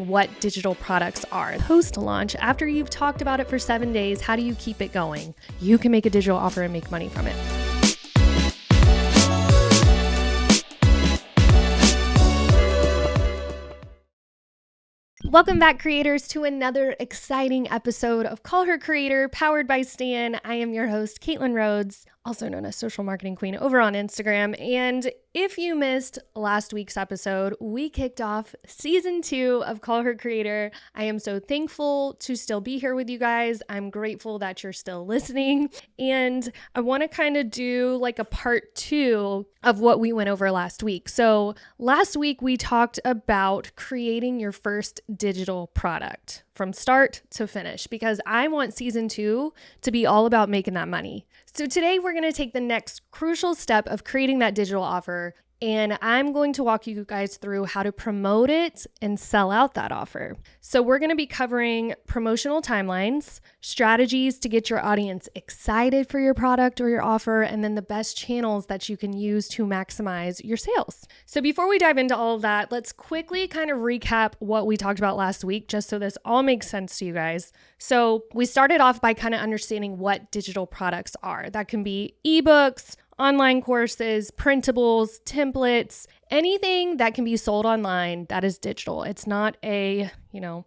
what digital products are. Post-launch, after you've talked about it for 7 days, how do you keep it going? You can make a digital offer and make money from it. Welcome back, creators, to another exciting episode of Call Her Creator, powered by Stan. I am your host, Caitlin Rhodes, also known as Social Marketing Queen over on Instagram. And if you missed last week's episode, we kicked off season 2 of Call Her Creator. I am so thankful to still be here with you guys. I'm grateful that you're still listening. And I want to kind of do like a part 2 of what we went over last week. So last week we talked about creating your first digital product from start to finish, because I want season 2 to be all about making that money. So today we're going to take the next crucial step of creating that digital offer, and I'm going to walk you guys through how to promote it and sell out that offer. So we're going to be covering promotional timelines, strategies to get your audience excited for your product or your offer, and then the best channels that you can use to maximize your sales. So before we dive into all of that, let's quickly kind of recap what we talked about last week, just so this all makes sense to you guys. So we started off by kind of understanding what digital products are. That can be ebooks, online courses, printables, templates, anything that can be sold online that is digital. It's not a,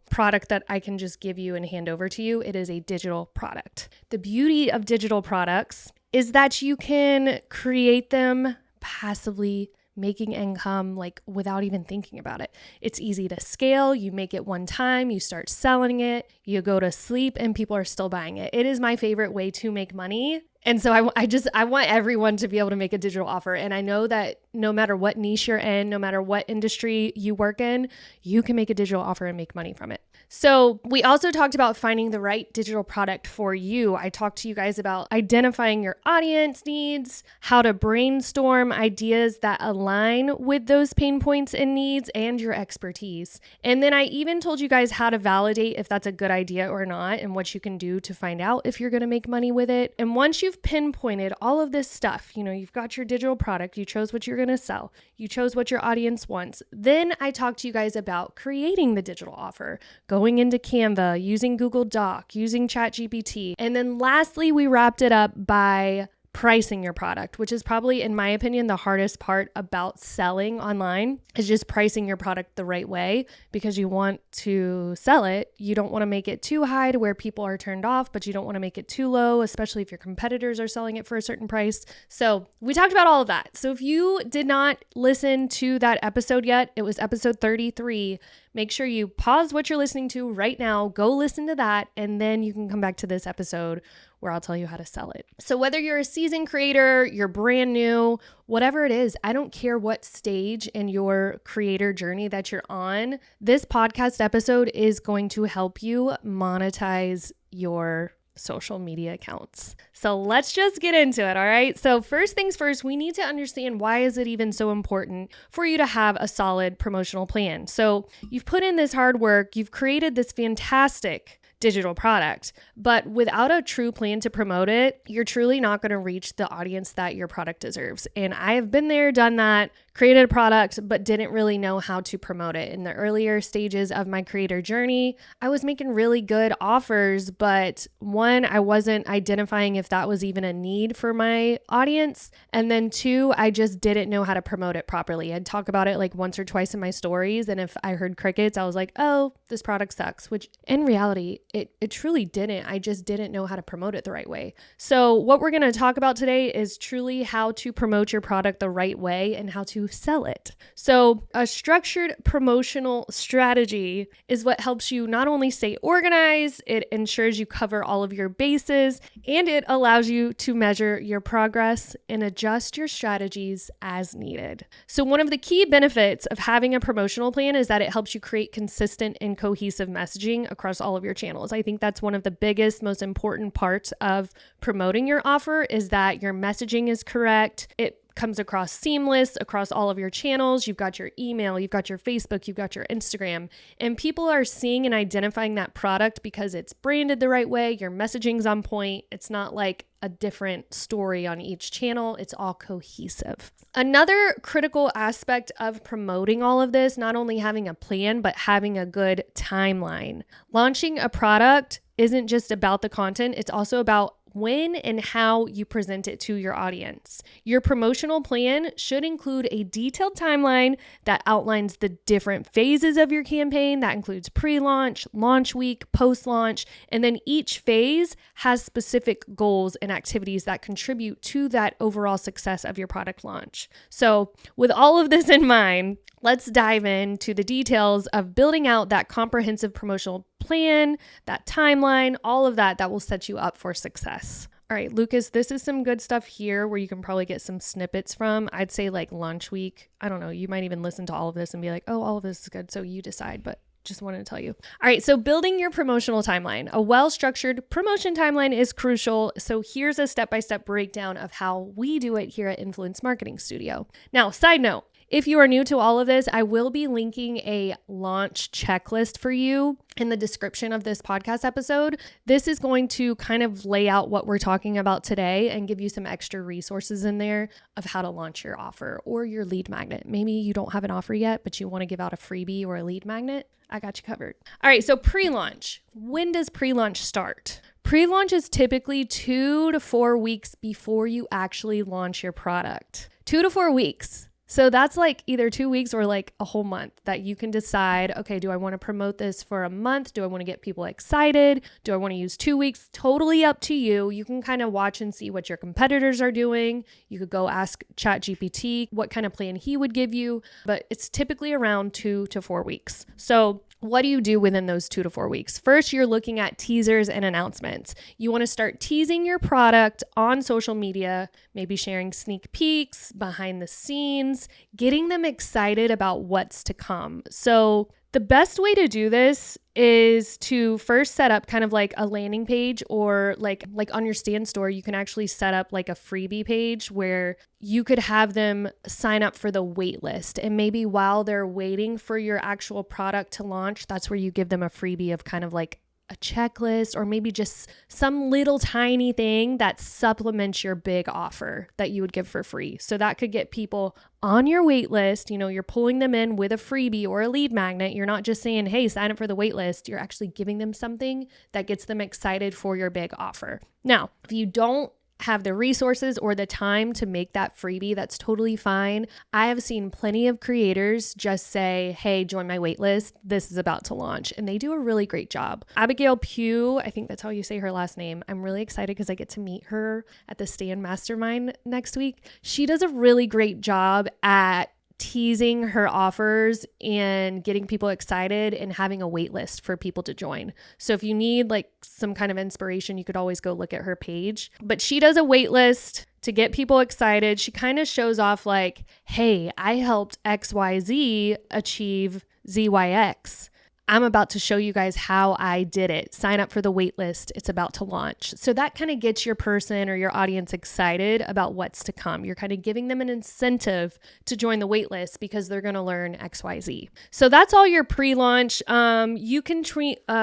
product that I can just give you and hand over to you. It is a digital product. The beauty of digital products is that you can create them passively, making income without even thinking about it. It's easy to scale. You make it one time, you start selling it, you go to sleep, and people are still buying it. It is my favorite way to make money. And so I want everyone to be able to make a digital offer. And I know that no matter what niche you're in, no matter what industry you work in, you can make a digital offer and make money from it. So we also talked about finding the right digital product for you. I talked to you guys about identifying your audience needs, how to brainstorm ideas that align with those pain points and needs and your expertise. And then I even told you guys how to validate if that's a good idea or not, and what you can do to find out if you're going to make money with it. And once you've pinpointed all of this stuff, you've got your digital product, you chose what you're going to sell, you chose what your audience wants. Then I talked to you guys about creating the digital offer, going into Canva, using Google Doc, using ChatGPT. And then lastly, we wrapped it up by pricing your product, which is probably, in my opinion, the hardest part about selling online, is just pricing your product the right way, because you want to sell it. You don't want to make it too high to where people are turned off, but you don't want to make it too low, especially if your competitors are selling it for a certain price. So we talked about all of that. So if you did not listen to that episode yet, it was episode 33. Make sure you pause what you're listening to right now, go listen to that, and then you can come back to this episode where I'll tell you how to sell it. So whether you're a seasoned creator, you're brand new, whatever it is, I don't care what stage in your creator journey that you're on, this podcast episode is going to help you monetize your social media accounts. So let's just get into it, all right? So first things first, we need to understand, why is it even so important for you to have a solid promotional plan? So you've put in this hard work, you've created this fantastic digital product, but without a true plan to promote it, you're truly not going to reach the audience that your product deserves. And I have been there, done that, created a product, but didn't really know how to promote it. In the earlier stages of my creator journey, I was making really good offers, but one, I wasn't identifying if that was even a need for my audience. And then two, I just didn't know how to promote it properly. I'd talk about it once or twice in my stories. And if I heard crickets, I was like, oh, this product sucks, which in reality, it truly didn't. I just didn't know how to promote it the right way. So what we're going to talk about today is truly how to promote your product the right way and how to sell it. So a structured promotional strategy is what helps you not only stay organized, it ensures you cover all of your bases, and it allows you to measure your progress and adjust your strategies as needed. So one of the key benefits of having a promotional plan is that it helps you create consistent and cohesive messaging across all of your channels. I think that's one of the biggest, most important parts of promoting your offer, is that your messaging is correct. It comes across seamless across all of your channels. You've got your email, you've got your Facebook, you've got your Instagram, and people are seeing and identifying that product because it's branded the right way. Your messaging's on point. It's not like a different story on each channel. It's all cohesive. Another critical aspect of promoting all of this, not only having a plan, but having a good timeline. Launching a product isn't just about the content. It's also about when and how you present it to your audience. Your promotional plan should include a detailed timeline that outlines the different phases of your campaign. That includes pre-launch, launch week, post-launch, and then each phase has specific goals and activities that contribute to that overall success of your product launch. So with all of this in mind, let's dive into the details of building out that comprehensive promotional plan, that timeline, all of that will set you up for success. All right, Lucas, this is some good stuff here where you can probably get some snippets from. I'd say like launch week. I don't know. You might even listen to all of this and be like, oh, all of this is good. So you decide, but just wanted to tell you. All right, so building your promotional timeline. A well-structured promotion timeline is crucial. So here's a step-by-step breakdown of how we do it here at Influence Marketing Studio. Now, side note, if you are new to all of this, I will be linking a launch checklist for you in the description of this podcast episode. This is going to kind of lay out what we're talking about today and give you some extra resources in there of how to launch your offer or your lead magnet. Maybe you don't have an offer yet, but you want to give out a freebie or a lead magnet. I got you covered. All right, so pre-launch. When does pre-launch start? Pre-launch is typically 2 to 4 weeks before you actually launch your product. 2 to 4 weeks. So that's like either 2 weeks or like a whole month that you can decide, okay, do I want to promote this for a month? Do I want to get people excited? Do I want to use 2 weeks? Totally up to you. You can kind of watch and see what your competitors are doing. You could go ask ChatGPT what kind of plan he would give you, but it's typically around 2 to 4 weeks. So what do you do within those 2 to 4 weeks? First, you're looking at teasers and announcements. You want to start teasing your product on social media, maybe sharing sneak peeks, behind the scenes, getting them excited about what's to come. So the best way to do this is to first set up kind of like a landing page, or like on your Stan store, you can actually set up like a freebie page where you could have them sign up for the wait list. And maybe while they're waiting for your actual product to launch, that's where you give them a freebie of kind of like a checklist, or maybe just some little tiny thing that supplements your big offer that you would give for free. So that could get people on your wait list. You know, you're pulling them in with a freebie or a lead magnet. You're not just saying, hey, sign up for the wait list. You're actually giving them something that gets them excited for your big offer. Now, if you don't have the resources or the time to make that freebie, that's totally fine. I have seen plenty of creators just say, hey, join my waitlist. This is about to launch. And they do a really great job. Abigail Pugh, I think that's how you say her last name. I'm really excited because I get to meet her at the Stan Mastermind next week. She does a really great job at teasing her offers and getting people excited and having a wait list for people to join. So if you need like some kind of inspiration, you could always go look at her page. But she does a wait list to get people excited. She kind of shows off like, hey, I helped XYZ achieve ZYX. I'm about to show you guys how I did it. Sign up for the wait list. It's about to launch. So that kind of gets your person or your audience excited about what's to come. You're kind of giving them an incentive to join the wait list because they're going to learn XYZ. So that's all your pre-launch. You can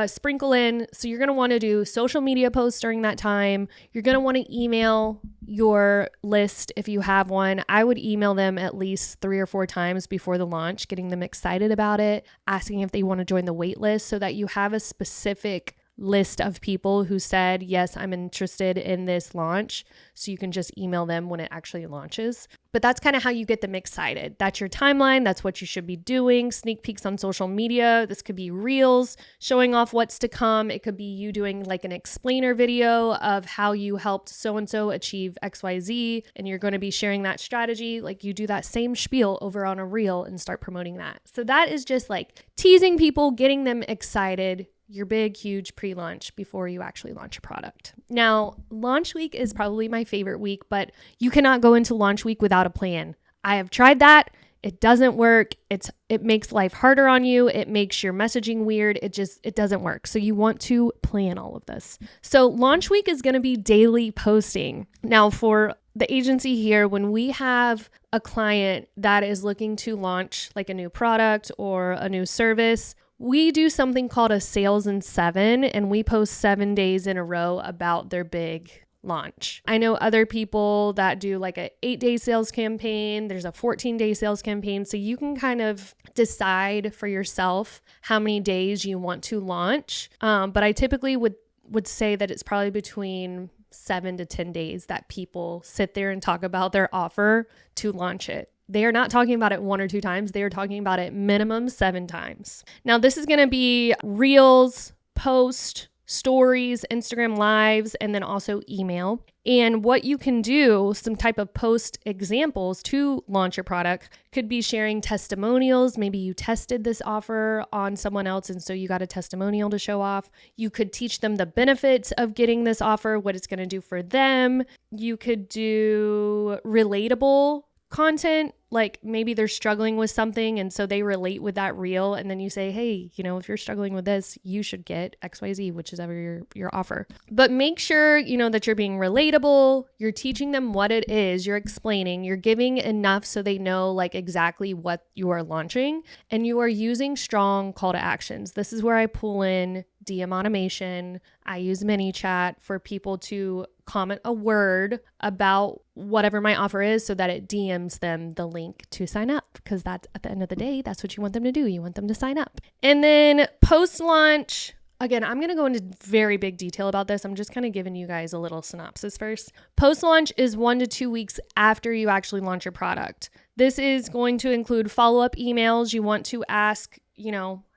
sprinkle in. So you're going to want to do social media posts during that time. You're going to want to email your list if you have one. I would email them at least 3 or 4 times before the launch, getting them excited about it, asking if they want to join the wait list so that you have a specific list of people who said, yes, I'm interested in this launch. So you can just email them when it actually launches. But that's kind of how you get them excited. That's your timeline. That's what you should be doing. Sneak peeks on social media. This could be reels showing off what's to come. It could be you doing like an explainer video of how you helped so-and-so achieve XYZ, and you're going to be sharing that strategy. Like you do that same spiel over on a reel and start promoting that. So that is just like teasing people, getting them excited, your big, huge pre-launch before you actually launch a product. Now, launch week is probably my favorite week, but you cannot go into launch week without a plan. I have tried that. It doesn't work. It makes life harder on you. It makes your messaging weird. It doesn't work. So you want to plan all of this. So launch week is going to be daily posting. Now for the agency here, when we have a client that is looking to launch like a new product or a new service, we do something called a sales in 7, and we post 7 days in a row about their big launch. I know other people that do like a 8-day sales campaign. There's a 14-day sales campaign. So you can kind of decide for yourself how many days you want to launch. But I typically would say that it's probably between 7 to 10 days that people sit there and talk about their offer to launch it. They are not talking about it 1 or 2 times. They are talking about it minimum 7 times. Now, this is going to be Reels, post, stories, Instagram lives, and then also email. And what you can do, some type of post examples to launch your product could be sharing testimonials. Maybe you tested this offer on someone else, and so you got a testimonial to show off. You could teach them the benefits of getting this offer, what it's going to do for them. You could do relatable content, like maybe they're struggling with something and so they relate with that reel, and then you say, hey, if you're struggling with this, you should get XYZ, which is ever your offer. But make sure that you're being relatable, you're teaching them what it is, you're explaining, you're giving enough so they know like exactly what you are launching, and you are using strong call to actions. This is where I pull in DM automation. I use ManyChat for people to comment a word about whatever my offer is so that it DMs them the link to sign up, because that's, at the end of the day, that's what you want them to do. You want them to sign up. And then post-launch, again, I'm going to go into very big detail about this. I'm just kind of giving you guys a little synopsis first. Post-launch is 1 to 2 weeks after you actually launch your product. This is going to include follow-up emails. You want to ask,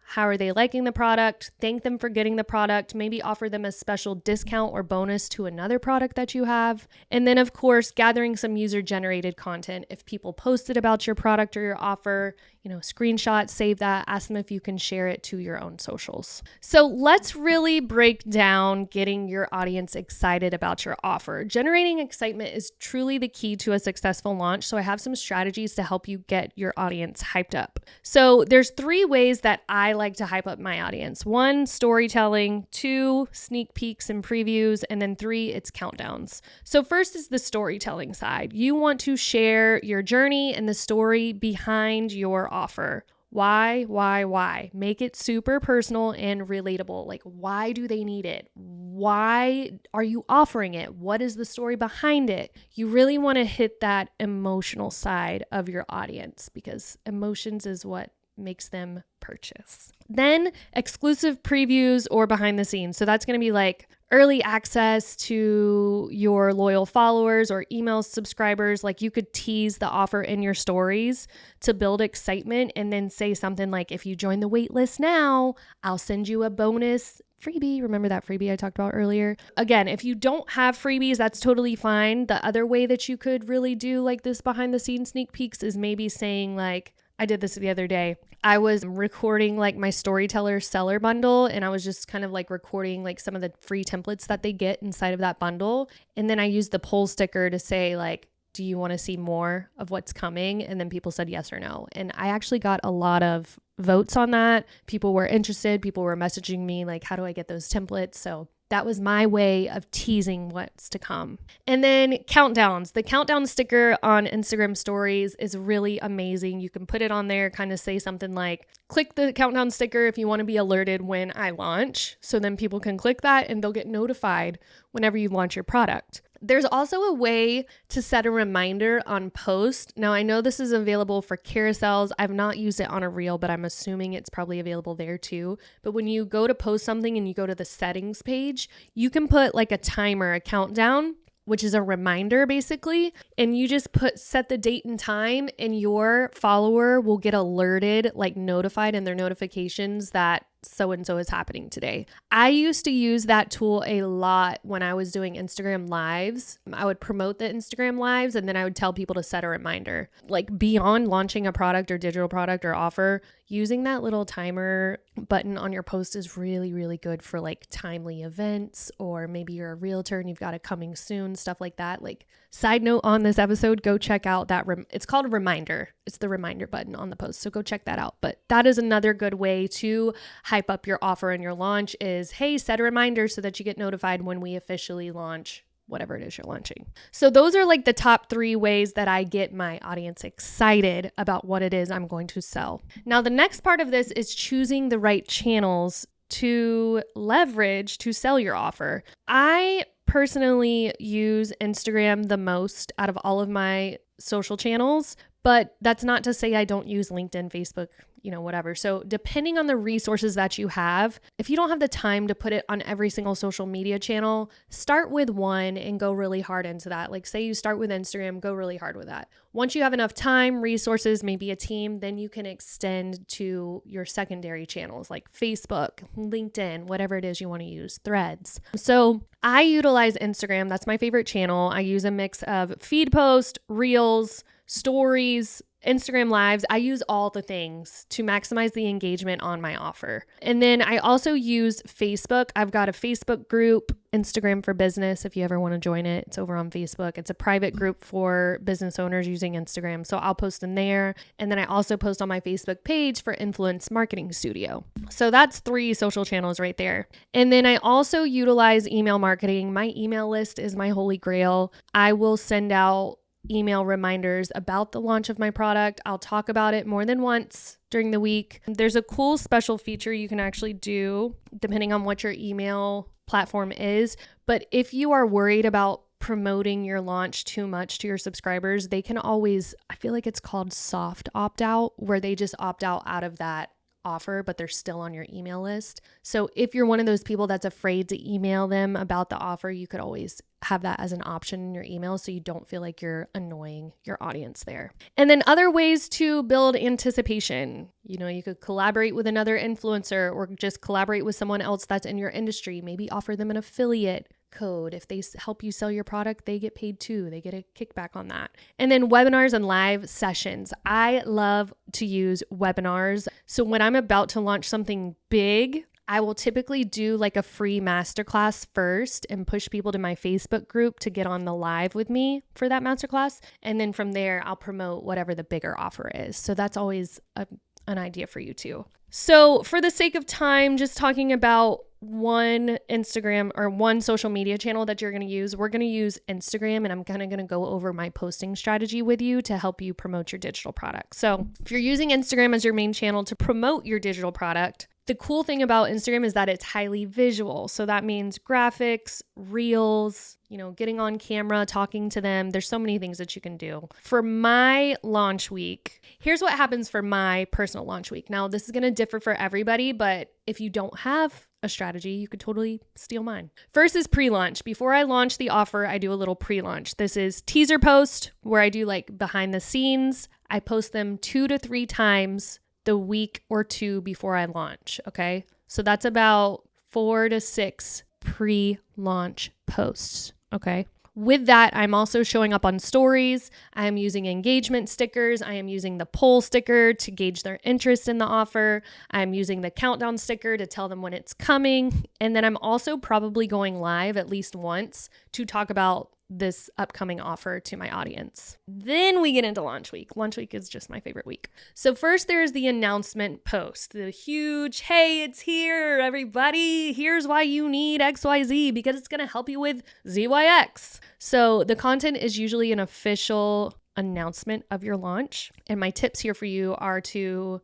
how are they liking the product? Thank them for getting the product. Maybe offer them a special discount or bonus to another product that you have. And then, of course, gathering some user-generated content. If people posted about your product or your offer, screenshot, save that, ask them if you can share it to your own socials. So let's really break down getting your audience excited about your offer. Generating excitement is truly the key to a successful launch. So I have some strategies to help you get your audience hyped up. So there's 3 ways that I like to hype up my audience. 1, storytelling. 2, sneak peeks and previews. And then 3, it's countdowns. So first is the storytelling side. You want to share your journey and the story behind your offer. Why? Make it super personal and relatable. Like, why do they need it? Why are you offering it? What is the story behind it? You really want to hit that emotional side of your audience, because emotions is what makes them purchase. Then exclusive previews or behind the scenes. So that's going to be like early access to your loyal followers or email subscribers. Like, you could tease the offer in your stories to build excitement, and then say something like, if you join the wait list now, I'll send you a bonus freebie. Remember that freebie I talked about earlier? Again, if you don't have freebies, that's totally fine. The other way that you could really do like this behind the scenes sneak peeks is maybe saying like, I did this the other day. I was recording like my storyteller seller bundle, and I was just kind of like recording like some of the free templates that they get inside of that bundle. And then I used the poll sticker to say like, do you want to see more of what's coming? And then people said yes or no. And I actually got a lot of votes on that. People were interested. People were messaging me like, how do I get those templates? So that was my way of teasing what's to come. And then countdowns. The countdown sticker on Instagram stories is really amazing. You can put it on there, kind of say something like, click the countdown sticker if you want to be alerted when I launch. So then people can click that and they'll get notified whenever you launch your product. There's also a way to set a reminder on post. Now, I know this is available for carousels. I've not used it on a reel, but I'm assuming it's probably available there too. But when you go to post something and you go to the settings page, you can put like a timer, a countdown, which is a reminder basically. And you just set the date and time, and your follower will get alerted, like notified in their notifications that so-and-so is happening today. I used to use that tool a lot when I was doing Instagram lives. I would promote the Instagram lives, and then I would tell people to set a reminder. Like, beyond launching a product or digital product or offer, using that little timer button on your post is really, really good for like timely events, or maybe you're a realtor and you've got a coming soon, stuff like that. Like, side note on this episode, go check out that. It's called a reminder. It's the reminder button on the post. So go check that out. But that is another good way to hype up your offer and your launch is, hey, set a reminder so that you get notified when we officially launch whatever it is you're launching. So those are like the top 3 ways that I get my audience excited about what it is I'm going to sell. Now, the next part of this is choosing the right channels to leverage to sell your offer. I personally use Instagram the most out of all of my social channels, but that's not to say I don't use LinkedIn, Facebook, whatever. So depending on the resources that you have, if you don't have the time to put it on every single social media channel, start with one and go really hard into that. Like say you start with Instagram, go really hard with that. Once you have enough time, resources, maybe a team, then you can extend to your secondary channels like Facebook, LinkedIn, whatever it is you want to use, Threads. So I utilize Instagram. That's my favorite channel. I use a mix of feed post, reels, stories, Instagram lives. I use all the things to maximize the engagement on my offer. And then I also use Facebook. I've got a Facebook group, Instagram for Business. If you ever want to join it, it's over on Facebook. It's a private group for business owners using Instagram. So I'll post in there. And then I also post on my Facebook page for Influence Marketing Studio. So that's 3 social channels right there. And then I also utilize email marketing. My email list is my holy grail. I will send out email reminders about the launch of my product. I'll talk about it more than once during the week. There's a cool special feature you can actually do depending on what your email platform is. But if you are worried about promoting your launch too much to your subscribers, they can always, I feel like it's called soft opt out, where they just opt out of that offer, but they're still on your email list. So if you're one of those people that's afraid to email them about the offer, you could always have that as an option in your email so you don't feel like you're annoying your audience there. And then other ways to build anticipation. You could collaborate with another influencer or just collaborate with someone else that's in your industry. Maybe offer them an affiliate code. If they help you sell your product, they get paid too. They get a kickback on that. And then webinars and live sessions. I love to use webinars. So when I'm about to launch something big, I will typically do like a free masterclass first and push people to my Facebook group to get on the live with me for that masterclass. And then from there, I'll promote whatever the bigger offer is. So that's always an idea for you too. So for the sake of time, just talking about one Instagram or one social media channel that you're going to use, we're going to use Instagram, and I'm kind of going to go over my posting strategy with you to help you promote your digital product. So if you're using Instagram as your main channel to promote your digital product, the cool thing about Instagram is that it's highly visual. So that means graphics, reels, getting on camera, talking to them. There's so many things that you can do. For my launch week, here's what happens for my personal launch week. Now, this is going to differ for everybody, but if you don't have a strategy, you could totally steal mine. First is pre-launch. Before I launch the offer, I do a little pre-launch. This is teaser post where I do like behind the scenes. I post them 2 to 3 times the week or 2 before I launch. Okay. So that's about 4 to 6 pre-launch posts. Okay. With that, I'm also showing up on stories. I am using engagement stickers. I am using the poll sticker to gauge their interest in the offer. I'm using the countdown sticker to tell them when it's coming. And then I'm also probably going live at least once to talk about this upcoming offer to my audience. Then we get into launch week. Launch week is just my favorite week. So first there's the announcement post, the huge, hey, it's here, everybody. Here's why you need XYZ because it's going to help you with ZYX. So the content is usually an official announcement of your launch. And my tips here for you are to,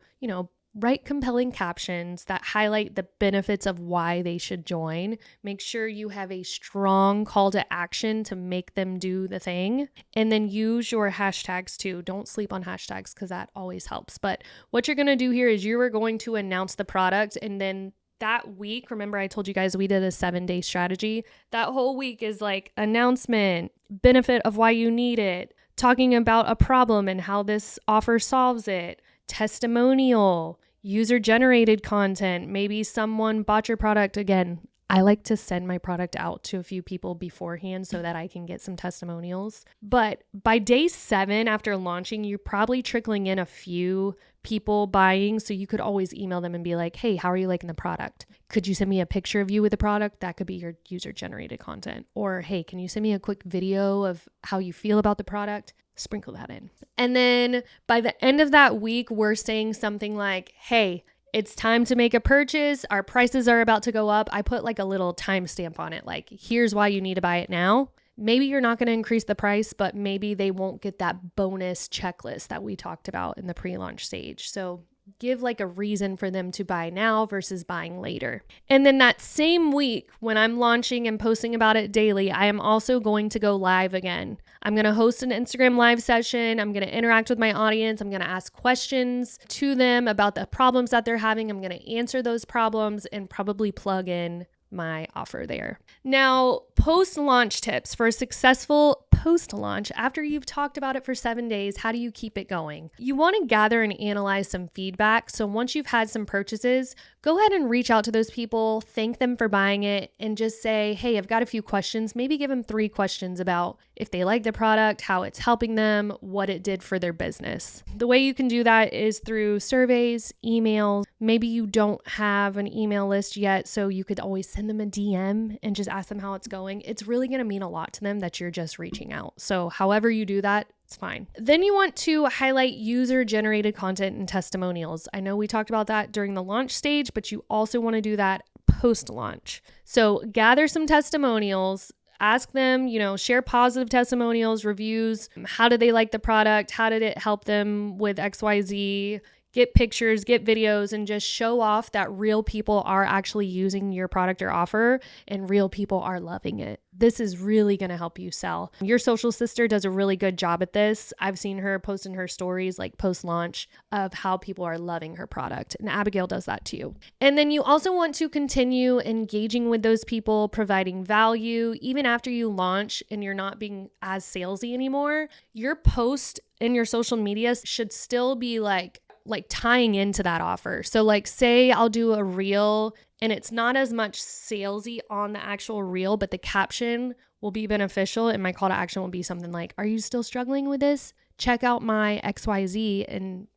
write compelling captions that highlight the benefits of why they should join. Make sure you have a strong call to action to make them do the thing. And then use your hashtags too. Don't sleep on hashtags because that always helps. But what you're going to do here is you are going to announce the product, and then that week, remember I told you guys we did a 7-day strategy. That whole week is like announcement, benefit of why you need it, talking about a problem and how this offer solves it, testimonial, user-generated content. Maybe someone bought your product. Again, I like to send my product out to a few people beforehand so that I can get some testimonials. But by day 7 after launching, you're probably trickling in a few people buying. So you could always email them and be like, hey, how are you liking the product? Could you send me a picture of you with the product? That could be your user-generated content. Or, hey, can you send me a quick video of how you feel about the product? Sprinkle that in. And then by the end of that week, we're saying something like, hey, it's time to make a purchase. Our prices are about to go up. I put like a little timestamp on it. Like, here's why you need to buy it now. maybe you're not going to increase the price, but maybe they won't get that bonus checklist that we talked about in the pre-launch stage. So give like a reason for them to buy now versus buying later. And then that same week when I'm launching and posting about it daily, I am also going to go live again. I'm going to host an Instagram live session. I'm going to interact with my audience. I'm going to ask questions to them about the problems that they're having. I'm going to answer those problems and probably plug in my offer there. Now, post-launch tips for a successful post-launch. After you've talked about it for 7 days, how do you keep it going? You want to gather and analyze some feedback. So once you've had some purchases, go ahead and reach out to those people, thank them for buying it, and just say, hey, I've got a few questions. Maybe give them 3 questions about if they like the product, how it's helping them, what it did for their business. The way you can do that is through surveys, emails. Maybe you don't have an email list yet, so you could always send them a DM and just ask them how it's going. It's really going to mean a lot to them that you're just reaching out. So however you do that, it's fine. Then you want to highlight user-generated content and testimonials. I know we talked about that during the launch stage, but you also want to do that post-launch. So gather some testimonials, ask them, share positive testimonials, reviews. How did they like the product? How did it help them with XYZ? Get pictures, get videos, and just show off that real people are actually using your product or offer and real people are loving it. This is really going to help you sell. Your social sister does a really good job at this. I've seen her post in her stories like post-launch of how people are loving her product, and Abigail does that too. And then you also want to continue engaging with those people, providing value. Even after you launch and you're not being as salesy anymore, your post in your social media should still be like tying into that offer. So like say I'll do a reel and it's not as much salesy on the actual reel, but the caption will be beneficial and my call to action will be something like, are you still struggling with this? Check out my XYZ. And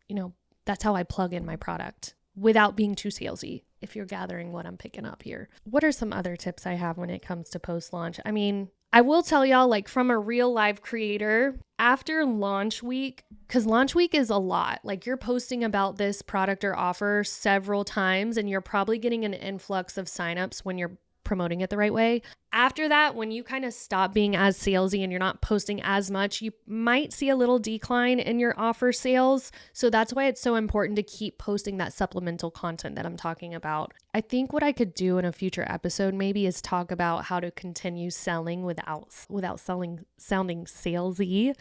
that's how I plug in my product without being too salesy, if you're gathering what I'm picking up here. What are some other tips I have when it comes to post-launch? I will tell y'all, like from a real live creator, after launch week, because launch week is a lot, like you're posting about this product or offer several times and you're probably getting an influx of signups when you're promoting it the right way. After that, when you kind of stop being as salesy and you're not posting as much, you might see a little decline in your offer sales. So that's why it's so important to keep posting that supplemental content that I'm talking about. I think what I could do in a future episode maybe is talk about how to continue selling without sounding salesy.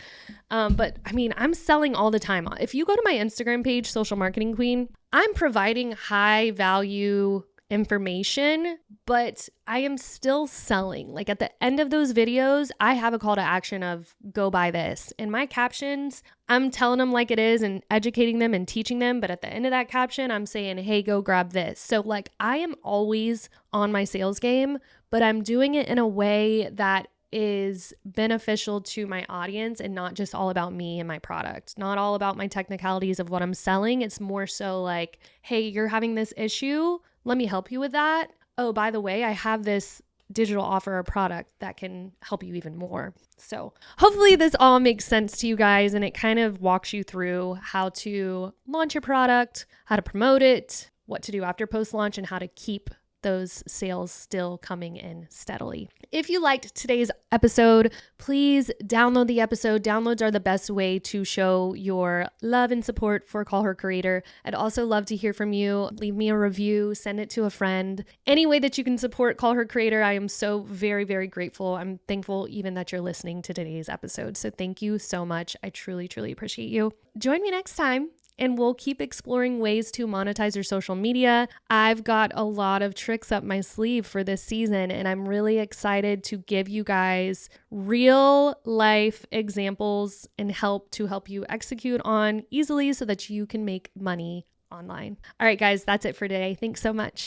But I'm selling all the time. If you go to my Instagram page, Social Marketing Queen, I'm providing high value information, but I am still selling. Like at the end of those videos, I have a call to action of go buy this. In my captions, I'm telling them like it is and educating them and teaching them. But at the end of that caption, I'm saying, hey, go grab this. So like I am always on my sales game, but I'm doing it in a way that is beneficial to my audience and not just all about me and my product, not all about my technicalities of what I'm selling. It's more so like, hey, you're having this issue. Let me help you with that. Oh, by the way, I have this digital offer or product that can help you even more. So hopefully this all makes sense to you guys and it kind of walks you through how to launch your product, how to promote it, what to do after post-launch, and how to keep those sales still coming in steadily. If you liked today's episode, please download the episode. Downloads are the best way to show your love and support for Call Her Creator. I'd also love to hear from you. Leave me a review, send it to a friend. Any way that you can support Call Her Creator, I am so very, very grateful. I'm thankful even that you're listening to today's episode. So thank you so much. I truly, truly appreciate you. Join me next time, and we'll keep exploring ways to monetize your social media. I've got a lot of tricks up my sleeve for this season, and I'm really excited to give you guys real life examples and help you execute on easily so that you can make money online. All right, guys, that's it for today. Thanks so much.